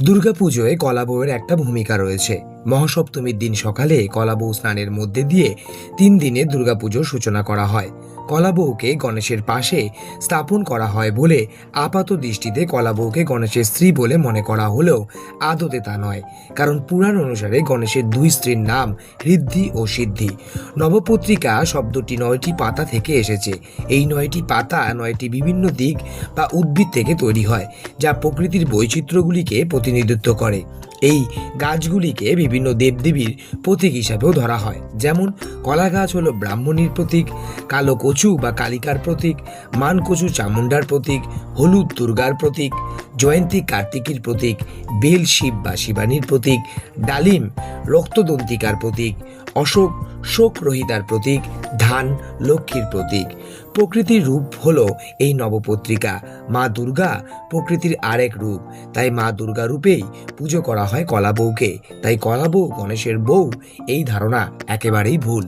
দুর্গাপুজোয় কলা বউয়ের একটা ভূমিকা রয়েছে। মহাসপ্তমীর দিন সকালে কলা বউ স্নানের মধ্যে দিয়ে 3 দিনে দুর্গাপুজোর সূচনা করা হয়। কলা বউকে গণেশের পাশে স্থাপন করা হয় বলে আপাত দৃষ্টিতে কলা বউকে গণেশের স্ত্রী বলে মনে করা হলেও আদতে তা নয়। কারণ পুরাণ অনুসারে গণেশের 2 স্ত্রীর নাম ঋদ্ধি ও সিদ্ধি। নবপত্রিকা শব্দটি 9টি পাতা থেকে এসেছে। এই 9টি পাতা 9টি বিভিন্ন দিক বা উদ্ভিদ থেকে তৈরি হয়, যা প্রকৃতির বৈচিত্র্যগুলিকে প্রতিনিধিত্ব করে। এই গাছগুলিকে বিভিন্ন দেবদেবীর প্রতীক হিসাবেও ধরা হয়। যেমন কলা গাছ হলো ব্রাহ্মণীর প্রতীক, কালো কচু বা কালিকার প্রতীক, মানকচু চামুণ্ডার প্রতীক, হলুদ দুর্গার প্রতীক, জয়ন্তী কার্তিকীর প্রতীক, বেল শিব বা শিবানীর প্রতীক, ডালিম রক্তদন্তিকার প্রতীক, অশোক শোক রহিতার প্রতীক, ধান লক্ষ্মীর প্রতীক। প্রকৃতির রূপ হলো এই নবপত্রিকা। মা দুর্গা প্রকৃতির আরেক রূপ, তাই মা দুর্গা রূপেই পুজো করা হয় কলা বউকে। তাই কলা বউ গণেশের বউ, এই ধারণা একেবারেই ভুল।